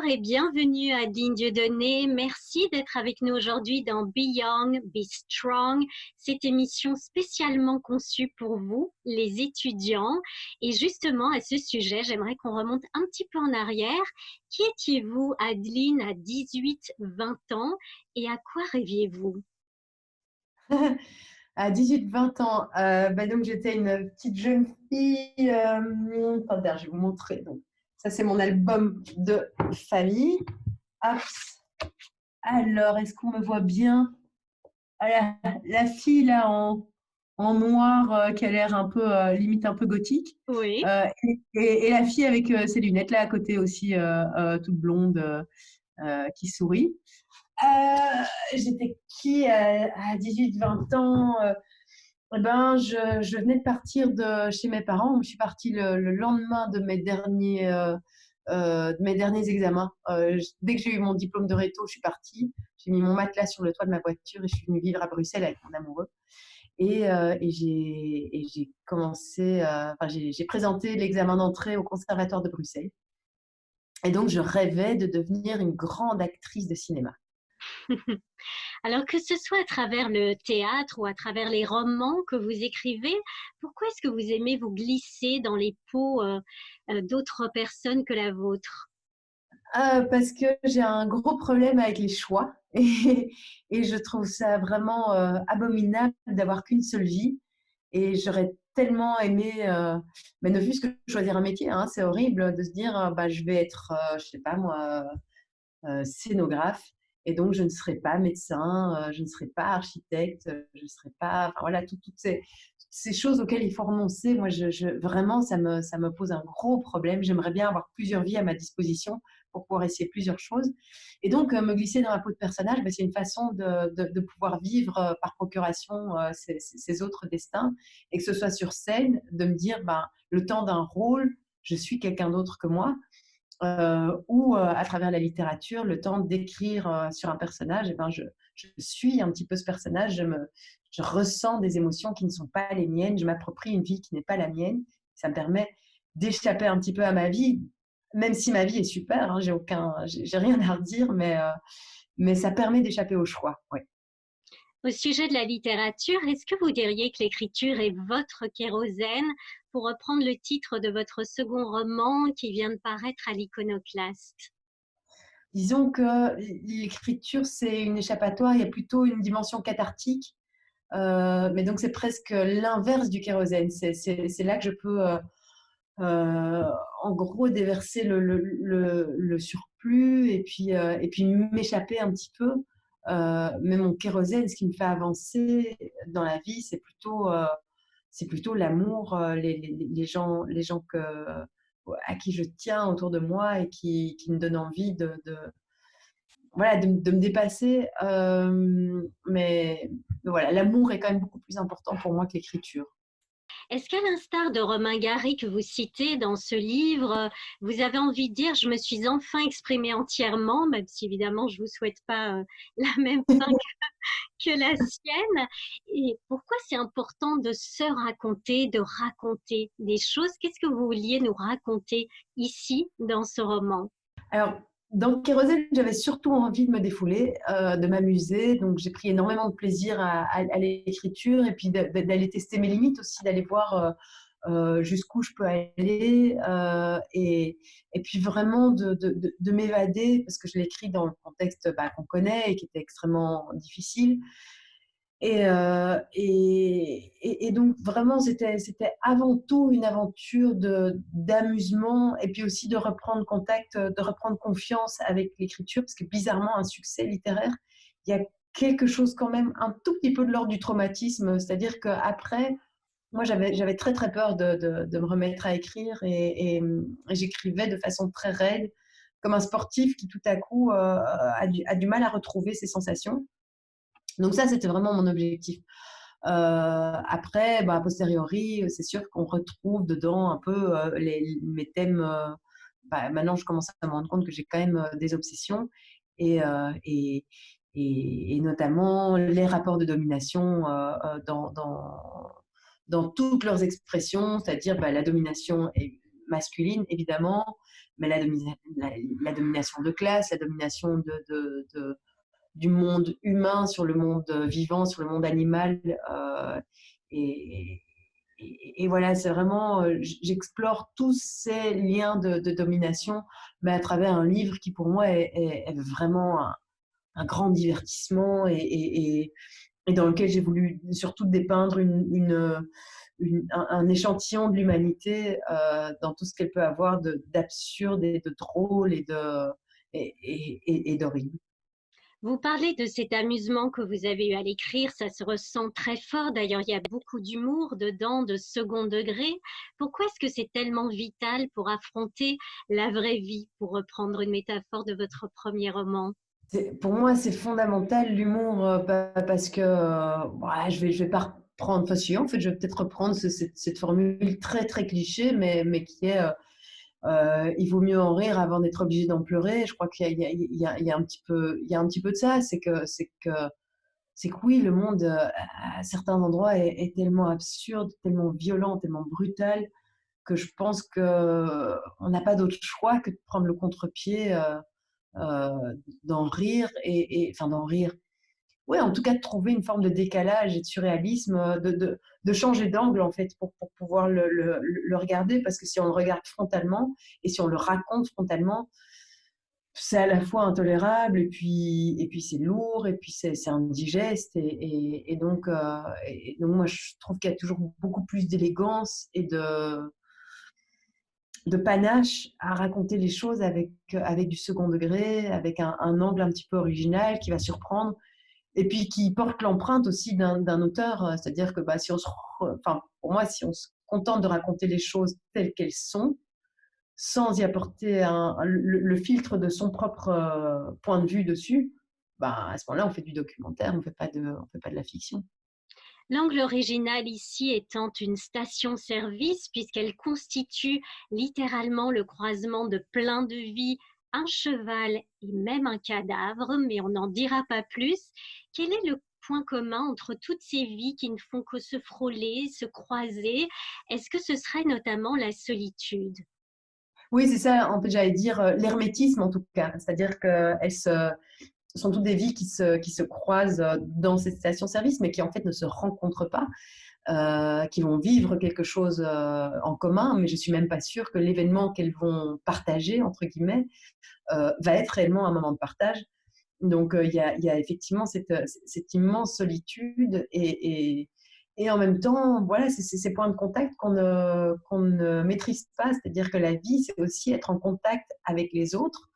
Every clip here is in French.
et bienvenue à Digne Dieudonné. Merci d'être avec nous aujourd'hui dans Be Young, Be Strong, cette émission spécialement conçue pour vous, les étudiants. Et justement, à ce sujet, j'aimerais qu'on remonte un petit peu en arrière. Qui étiez-vous, Adeline, à 18-20 ans et à quoi rêviez-vous? À 18-20 ans, donc j'étais une petite jeune fille. Attendez, je vais vous montrer. Donc, ça, c'est mon album de famille. Hop. Alors, est-ce qu'on me voit bien? Ah, la fille là en noir qui a l'air un peu limite un peu gothique. Oui. Et la fille avec ses lunettes là à côté aussi, toute blonde qui sourit. J'étais qui à 18-20 ans? Eh ben, je venais de partir de chez mes parents. Je suis partie le lendemain de mes derniers examens. Dès que j'ai eu mon diplôme de réto, je suis partie. J'ai mis mon matelas sur le toit de ma voiture et je suis venue vivre à Bruxelles avec mon amoureux. Et j'ai commencé, enfin, j'ai présenté l'examen d'entrée au Conservatoire de Bruxelles. Et donc, je rêvais de devenir une grande actrice de cinéma. Alors que ce soit à travers le théâtre ou à travers les romans que vous écrivez, pourquoi est-ce que vous aimez vous glisser dans les peaux d'autres personnes que la vôtre? Parce que j'ai un gros problème avec les choix et je trouve ça vraiment abominable d'avoir qu'une seule vie. Et j'aurais tellement aimé, mais ne fût-ce que choisir un métier, hein, c'est horrible de se dire, bah, je vais être, je sais pas moi, scénographe, et donc je ne serai pas médecin, je ne serai pas architecte, je ne serai pas, enfin voilà, toutes ces choses auxquelles il faut renoncer. Moi, vraiment, ça me pose un gros problème. J'aimerais bien avoir plusieurs vies à ma disposition pour pouvoir essayer plusieurs choses. Et donc, me glisser dans la peau de personnage, ben, c'est une façon de pouvoir vivre par procuration ces autres destins, et que ce soit sur scène, de me dire, ben, le temps d'un rôle, je suis quelqu'un d'autre que moi. Ou à travers la littérature, le temps d'écrire sur un personnage, et ben je suis un petit peu ce personnage, je ressens des émotions qui ne sont pas les miennes, je m'approprie une vie qui n'est pas la mienne. Ça me permet d'échapper un petit peu à ma vie, même si ma vie est super, hein, j'ai rien à redire, mais ça permet d'échapper au choix. Ouais. Au sujet de la littérature, est-ce que vous diriez que l'écriture est votre kérosène, pour reprendre le titre de votre second roman qui vient de paraître à l'Iconoclaste? Disons que l'écriture, c'est une échappatoire, il y a plutôt une dimension cathartique. Mais donc, c'est presque l'inverse du kérosène. C'est là que je peux, euh, en gros, déverser le surplus et puis m'échapper un petit peu. Mais mon kérosène, ce qui me fait avancer dans la vie, c'est plutôt l'amour, les gens à qui je tiens autour de moi et qui me donnent envie voilà, de me dépasser. Mais voilà, l'amour est quand même beaucoup plus important pour moi que l'écriture. Est-ce qu'à l'instar de Romain Gary que vous citez dans ce livre, vous avez envie de dire je me suis enfin exprimée entièrement, même si évidemment je ne vous souhaite pas la même fin que la sienne. Et pourquoi c'est important de se raconter, de raconter des choses? Qu'est-ce que vous vouliez nous raconter ici dans ce roman? Alors, dans Kérosène, j'avais surtout envie de me défouler, de m'amuser. Donc, j'ai pris énormément de plaisir à l'écriture et puis d'aller tester mes limites aussi, d'aller voir jusqu'où je peux aller et puis vraiment de m'évader parce que je l'écris dans le contexte bah, qu'on connaît et qui était extrêmement difficile. Et donc, vraiment, c'était avant tout une aventure d'amusement et puis aussi de reprendre contact, de reprendre confiance avec l'écriture, parce que bizarrement, un succès littéraire, il y a quelque chose quand même un tout petit peu de l'ordre du traumatisme. C'est-à-dire qu'après, moi, j'avais très, très peur de me remettre à écrire et j'écrivais de façon très raide, comme un sportif qui tout à coup a du mal à retrouver ses sensations. Donc ça, c'était vraiment mon objectif. Après, bah, a posteriori, c'est sûr qu'on retrouve dedans un peu mes thèmes. Bah, maintenant, je commence à me rendre compte que j'ai quand même des obsessions et, euh, et, et notamment les rapports de domination dans toutes leurs expressions, c'est-à-dire bah, la domination masculine, évidemment, mais la domination de classe, la domination du monde humain sur le monde vivant, sur le monde animal. Et, et voilà, c'est vraiment, j'explore tous ces liens de domination, mais à travers un livre qui pour moi est vraiment un grand divertissement et dans lequel j'ai voulu surtout dépeindre un échantillon de l'humanité dans tout ce qu'elle peut avoir d'absurde et de drôle et d'horrible. Vous parlez de cet amusement que vous avez eu à l'écrire, ça se ressent très fort. D'ailleurs, il y a beaucoup d'humour dedans, de second degré. Pourquoi est-ce que c'est tellement vital pour affronter la vraie vie, pour reprendre une métaphore de votre premier roman? Pour moi, c'est fondamental l'humour parce que ouais, je vais pas reprendre, enfin si, en fait, je vais peut-être reprendre cette formule très très cliché, mais qui est il vaut mieux en rire avant d'être obligé d'en pleurer. Je crois qu'il y a un petit peu, il y a un petit peu de ça, c'est que oui, le monde à certains endroits est tellement absurde, tellement violent, tellement brutal que je pense que on n'a pas d'autre choix que de prendre le contre-pied. D'en rire enfin d'en rire. Ouais, en tout cas de trouver une forme de décalage et de surréalisme, de changer d'angle en fait pour pouvoir le regarder parce que si on le regarde frontalement et si on le raconte frontalement, c'est à la fois intolérable et puis c'est lourd et puis c'est indigeste et donc moi je trouve qu'il y a toujours beaucoup plus d'élégance et de panache à raconter les choses avec du second degré, avec un angle un petit peu original qui va surprendre, et puis qui porte l'empreinte aussi d'un auteur. C'est-à-dire que bah, si on se, enfin, pour moi, si on se contente de raconter les choses telles qu'elles sont, sans y apporter le filtre de son propre point de vue dessus, bah, à ce moment-là, on fait du documentaire, on fait pas de la fiction. L'angle original ici étant une station-service, puisqu'elle constitue littéralement le croisement de plein de vies, un cheval et même un cadavre, mais on n'en dira pas plus. Quel est le point commun entre toutes ces vies qui ne font que se frôler, se croiser? Est-ce que ce serait notamment la solitude? Oui, c'est ça, en fait, j'allais dire l'hermétisme en tout cas. C'est-à-dire qu'elles sont toutes des vies qui se croisent dans cette station-service, mais qui en fait ne se rencontrent pas, qui vont vivre quelque chose en commun, mais je suis même pas sûre que l'événement qu'elles vont partager, entre guillemets, va être réellement un moment de partage. Donc il y a effectivement cette immense solitude et en même temps, voilà, c'est ces points de contact qu'on ne maîtrise pas. C'est-à-dire que la vie, c'est aussi être en contact avec les autres,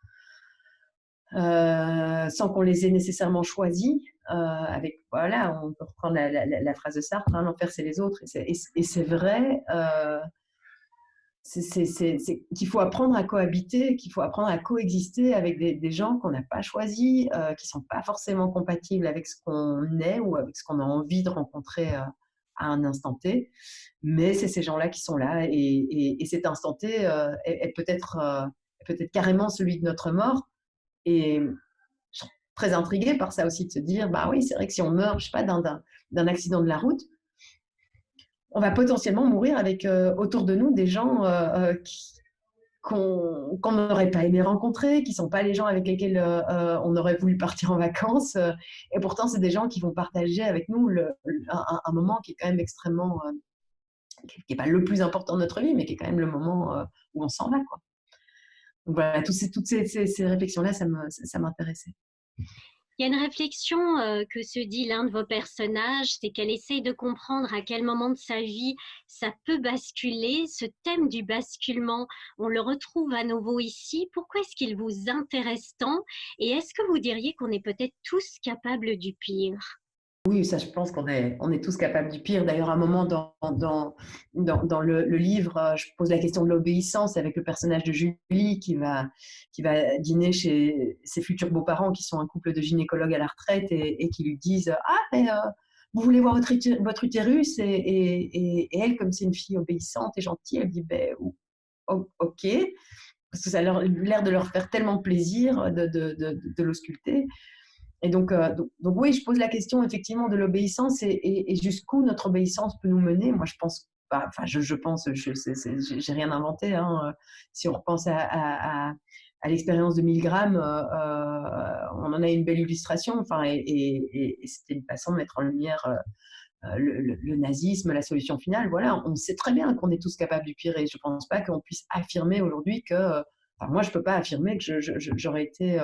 sans qu'on les ait nécessairement choisis. Voilà, on peut reprendre la phrase de Sartre, hein, l'enfer c'est les autres. Et c'est vrai, qu'il faut apprendre à cohabiter, qu'il faut apprendre à coexister avec des gens qu'on n'a pas choisis, qui ne sont pas forcément compatibles avec ce qu'on est ou avec ce qu'on a envie de rencontrer à un instant T. Mais c'est ces gens-là qui sont là et cet instant T est peut-être carrément celui de notre mort. Et je suis très intriguée par ça aussi, de se dire, bah oui, c'est vrai que si on meurt, je sais pas, d'un accident de la route, on va potentiellement mourir avec autour de nous des gens qu'on n'aurait pas aimé rencontrer, qui ne sont pas les gens avec lesquels on aurait voulu partir en vacances. Et pourtant, c'est des gens qui vont partager avec nous un moment qui est quand même extrêmement, qui n'est pas le plus important de notre vie, mais qui est quand même le moment où on s'en va, quoi. Donc voilà, toutes ces réflexions-là, ça m'intéressait. Il y a une réflexion que se dit l'un de vos personnages, c'est qu'elle essaye de comprendre à quel moment de sa vie ça peut basculer. Ce thème du basculement, on le retrouve à nouveau ici. Pourquoi est-ce qu'il vous intéresse tant? Et est-ce que vous diriez qu'on est peut-être tous capables du pire? Oui, ça, je pense on est tous capables du pire. D'ailleurs, à un moment dans le livre, je pose la question de l'obéissance avec le personnage de Julie qui va dîner chez ses futurs beaux-parents qui sont un couple de gynécologues à la retraite et qui lui disent « Ah, mais vous voulez voir votre utérus ?» et elle, comme c'est une fille obéissante et gentille, elle dit ben, « Ok », parce que ça a l'air de leur faire tellement plaisir de l'ausculter. Et donc oui, je pose la question effectivement de l'obéissance et jusqu'où notre obéissance peut nous mener. Moi, je pense enfin, je pense, j'ai rien inventé, hein. Si on repense à l'expérience de Milgram, on en a une belle illustration. Enfin, et c'était une façon de mettre en lumière le nazisme, la solution finale. Voilà, on sait très bien qu'on est tous capables du pire, et je ne pense pas qu'on puisse affirmer aujourd'hui que. Enfin, moi, je ne peux pas affirmer que j'aurais été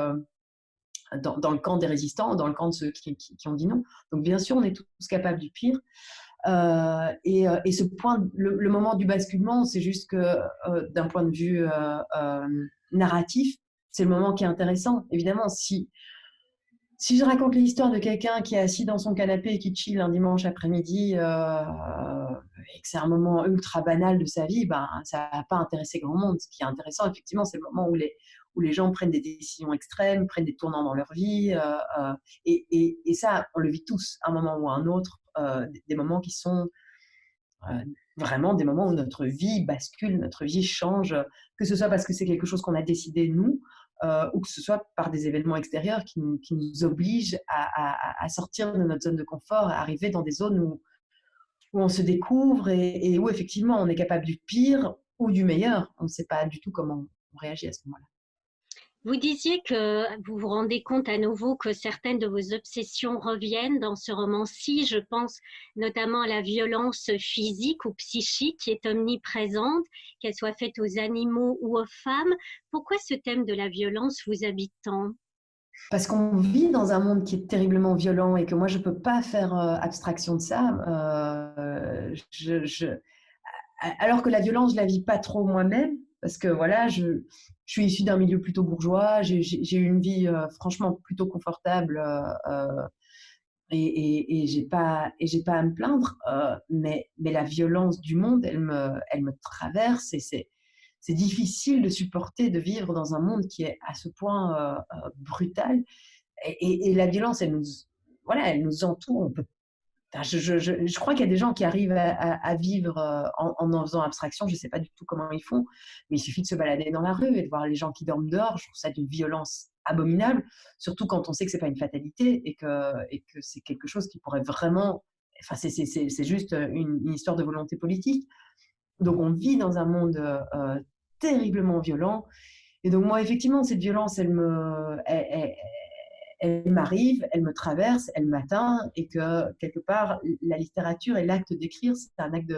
dans le camp des résistants, dans le camp de ceux qui ont dit non. Donc, bien sûr, on est tous capables du pire. Et ce point, le moment du basculement, c'est juste que d'un point de vue narratif, c'est le moment qui est intéressant. Évidemment, si je raconte l'histoire de quelqu'un qui est assis dans son canapé et qui chill un dimanche après-midi, et que c'est un moment ultra banal de sa vie, ben, ça va pas intéresser grand monde. Ce qui est intéressant, effectivement, c'est le moment où les gens prennent des décisions extrêmes, prennent des tournants dans leur vie. Et ça, on le vit tous, à un moment ou à un autre, des moments qui sont vraiment des moments où notre vie bascule, notre vie change, que ce soit parce que c'est quelque chose qu'on a décidé nous, ou que ce soit par des événements extérieurs qui nous obligent à sortir de notre zone de confort, à arriver dans des zones où on se découvre, et où effectivement on est capable du pire ou du meilleur. On ne sait pas du tout comment on réagit à ce moment-là. Vous disiez que vous vous rendez compte à nouveau que certaines de vos obsessions reviennent dans ce roman-ci. Je pense notamment à la violence physique ou psychique qui est omniprésente, qu'elle soit faite aux animaux ou aux femmes. Pourquoi ce thème de la violence vous habite tant? Parce qu'on vit dans un monde qui est terriblement violent, et que moi je ne peux pas faire abstraction de ça. Alors que la violence, je la vis pas trop moi-même, parce que voilà, je suis issue d'un milieu plutôt bourgeois, j'ai eu une vie franchement plutôt confortable, et j'ai pas à me plaindre, mais la violence du monde, elle me traverse, et c'est difficile de supporter de vivre dans un monde qui est à ce point brutal, et la violence, voilà, elle nous entoure. On peut Enfin, je crois qu'il y a des gens qui arrivent à vivre en faisant abstraction. Je ne sais pas du tout comment ils font, mais il suffit de se balader dans la rue et de voir les gens qui dorment dehors. Je trouve ça d'une violence abominable, surtout quand on sait que ce n'est pas une fatalité, et que c'est quelque chose qui pourrait vraiment. Enfin, c'est juste une histoire de volonté politique. Donc, on vit dans un monde terriblement violent. Et donc, moi, effectivement, cette violence, elle m'arrive, elle me traverse, elle m'atteint, et que quelque part, la littérature et l'acte d'écrire, c'est un acte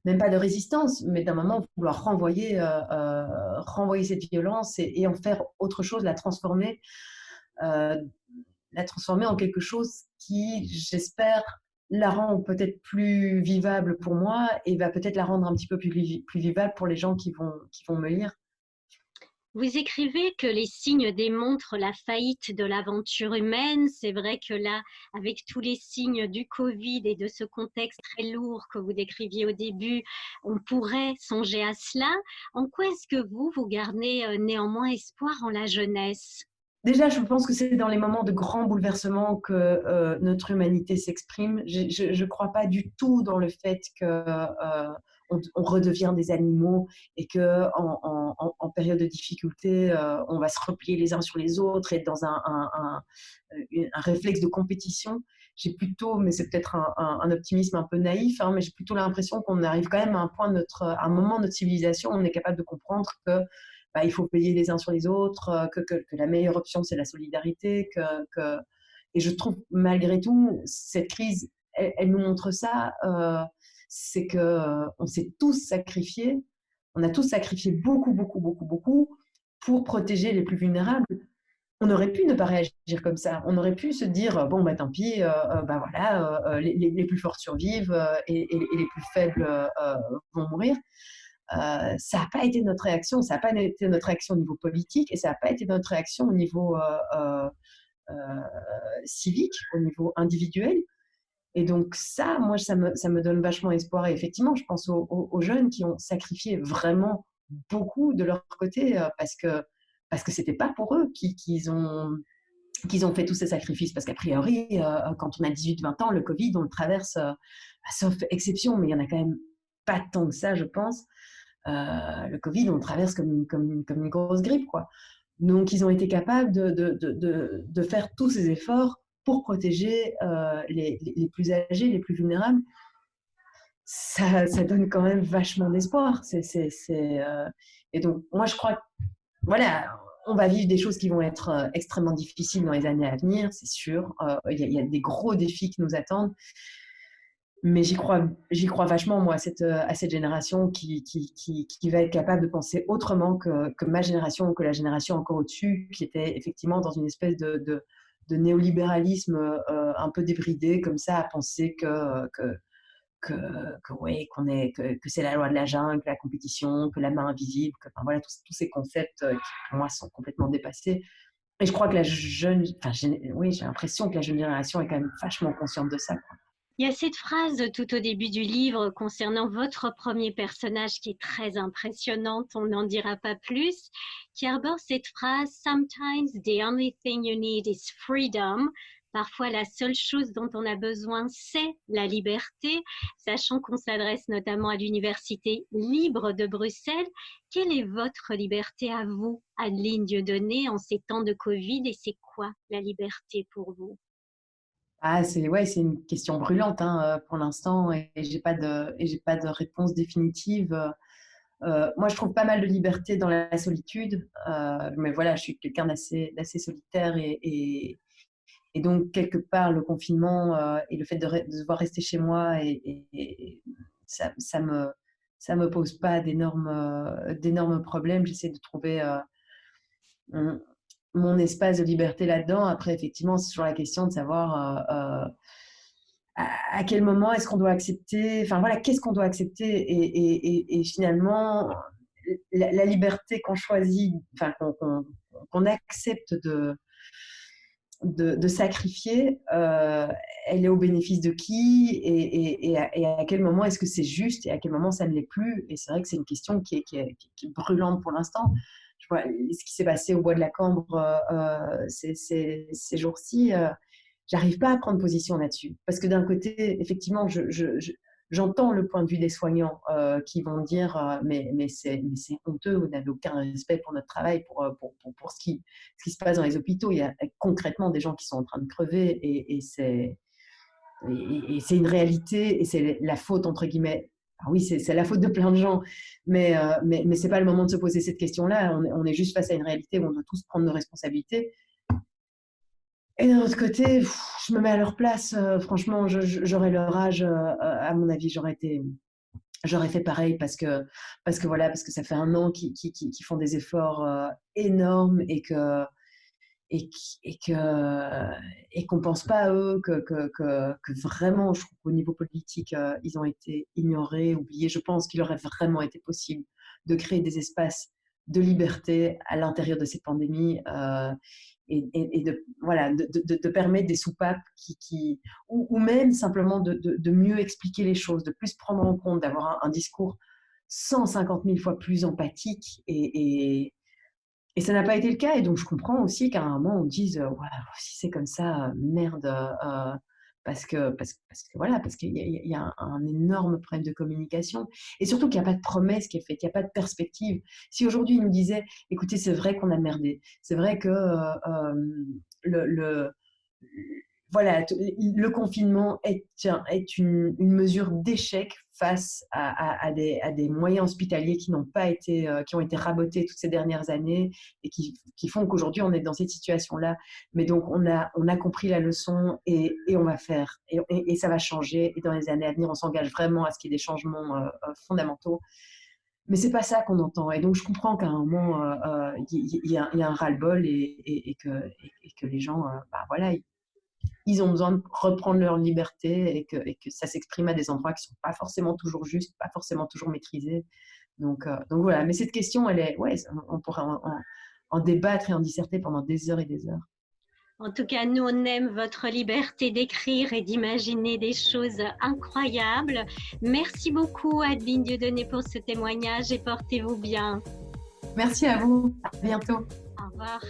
même pas de résistance, mais d'un moment vouloir renvoyer cette violence, et en faire autre chose, euh, la transformer en quelque chose qui, j'espère, la rend peut-être plus vivable pour moi, et va peut-être la rendre un petit peu plus vivable pour les gens qui vont me lire. Vous écrivez que les signes démontrent la faillite de l'aventure humaine. C'est vrai que là, avec tous les signes du Covid et de ce contexte très lourd que vous décriviez au début, on pourrait songer à cela. En quoi est-ce que vous gardez néanmoins espoir en la jeunesse? Déjà, je pense que c'est dans les moments de grands bouleversements que notre humanité s'exprime. Je ne crois pas du tout dans le fait que on redevient des animaux, et que en période de difficulté, on va se replier les uns sur les autres, et être dans un réflexe de compétition. J'ai plutôt, mais c'est peut-être un optimisme un peu naïf, hein, mais j'ai plutôt l'impression qu'on arrive quand même à un moment de notre civilisation où on est capable de comprendre que bah, il faut payer les uns sur les autres, que la meilleure option, c'est la solidarité. Et je trouve, malgré tout, cette crise, elle nous montre ça, c'est qu'on s'est tous sacrifiés, on a tous sacrifié beaucoup, beaucoup, beaucoup, beaucoup pour protéger les plus vulnérables. On aurait pu ne pas réagir comme ça. On aurait pu se dire, bon, bah, tant pis, bah, voilà, les plus forts survivent, et les plus faibles vont mourir. Ça n'a pas été notre réaction, ça n'a pas été notre réaction au niveau politique, et ça n'a pas été notre réaction au niveau euh, civique, au niveau individuel. Et donc ça, moi, ça me donne vachement espoir. Et effectivement, je pense aux jeunes qui ont sacrifié vraiment beaucoup de leur côté, parce que c'était pas pour eux qu'ils ont fait tous ces sacrifices. Parce qu'a priori, quand on a 18-20 ans, le Covid, on le traverse, sauf exception, mais il y en a quand même pas tant que ça, je pense. Le Covid, on le traverse comme une grosse grippe, quoi. Donc, ils ont été capables de faire tous ces efforts pour protéger les plus âgés, les plus vulnérables. ça donne quand même vachement d'espoir. Et donc, moi, je crois que, voilà, on va vivre des choses qui vont être extrêmement difficiles dans les années à venir, c'est sûr. Il y a des gros défis qui nous attendent. Mais j'y crois vachement, moi, à cette génération qui va être capable de penser autrement que ma génération ou que la génération encore au-dessus, qui était effectivement dans une espèce de néolibéralisme un peu débridé, comme ça, à penser ouais, que c'est la loi de la jungle, que la compétition, que la main invisible, enfin, voilà, tous ces concepts qui, pour moi, sont complètement dépassés. Et je crois que oui, j'ai l'impression que la jeune génération est quand même vachement consciente de ça, quoi. Il y a cette phrase tout au début du livre concernant votre premier personnage qui est très impressionnante, on n'en dira pas plus, qui arbore cette phrase Sometimes the only thing you need is freedom. Parfois, la seule chose dont on a besoin, c'est la liberté, sachant qu'on s'adresse notamment à l'Université libre de Bruxelles. Quelle est votre liberté à vous, Adeline Dieudonné, en ces temps de Covid, et c'est quoi la liberté pour vous? Ah, c'est une question brûlante hein, pour l'instant et j'ai pas de réponse définitive. Moi, je trouve pas mal de liberté dans la solitude, mais voilà, je suis quelqu'un d'assez solitaire et donc quelque part le confinement et le fait de devoir rester chez moi et ça me pose pas d'énormes problèmes. J'essaie de trouver mon mon espace de liberté là-dedans. Après, effectivement, c'est toujours la question de savoir à quel moment est-ce qu'on doit accepter, enfin voilà, qu'est-ce qu'on doit accepter et finalement, la liberté qu'on choisit, enfin qu'on accepte de sacrifier, elle est au bénéfice de qui et à quel moment est-ce que c'est juste et à quel moment ça ne l'est plus. Et c'est vrai que c'est une question qui est brûlante pour l'instant. Je vois ce qui s'est passé au Bois de la Cambre ces jours-ci. J'arrive pas à prendre position là-dessus. Parce que d'un côté, effectivement, j'entends le point de vue des soignants qui vont dire mais c'est honteux, vous n'avez aucun respect pour notre travail, pour ce qui se passe dans les hôpitaux. Il y a concrètement des gens qui sont en train de crever et c'est une réalité et c'est la faute, entre guillemets. Ah oui, c'est la faute de plein de gens, mais c'est pas le moment de se poser cette question-là. On est juste face à une réalité où on doit tous prendre nos responsabilités. Et d'un autre côté, je me mets à leur place. Franchement, j'aurais leur âge, à mon avis, j'aurais fait pareil voilà, parce que ça fait un an qu'ils font des efforts énormes et qu'on pense pas à eux, que vraiment, je trouve qu'au niveau politique, ils ont été ignorés, oubliés. Je pense qu'il aurait vraiment été possible de créer des espaces de liberté à l'intérieur de cette pandémie et voilà, de permettre des soupapes ou même simplement de mieux expliquer les choses, de plus prendre en compte, d'avoir un discours 150 000 fois plus empathique et ça n'a pas été le cas. Et donc, je comprends aussi qu'à un moment, on dise ouais, si c'est comme ça, merde. Parce que voilà, parce qu'il y a un énorme problème de communication. Et surtout qu'il n'y a pas de promesse qui est faite, il n'y a pas de perspective. Si aujourd'hui, ils nous disaient écoutez, c'est vrai qu'on a merdé, c'est vrai que le, voilà, le confinement est une mesure d'échec face à des moyens hospitaliers qui n'ont pas été, qui ont été rabotés toutes ces dernières années et qui font qu'aujourd'hui on est dans cette situation-là. Mais donc on a compris la leçon et on va faire et ça va changer. Et dans les années à venir, on s'engage vraiment à ce qu'il y ait des changements fondamentaux. Mais c'est pas ça qu'on entend. Et donc je comprends qu'à un moment il y a un ras-le-bol et que les gens, bah voilà, ils ont besoin de reprendre leur liberté et que ça s'exprime à des endroits qui ne sont pas forcément toujours justes, pas forcément toujours maîtrisés. Donc voilà, mais cette question, elle est, ouais, on pourrait en débattre et en disserter pendant des heures et des heures. En tout cas, nous, on aime votre liberté d'écrire et d'imaginer des choses incroyables. Merci beaucoup, Adeline Dieudonné, pour ce témoignage et portez-vous bien. Merci à vous. À bientôt. Au revoir.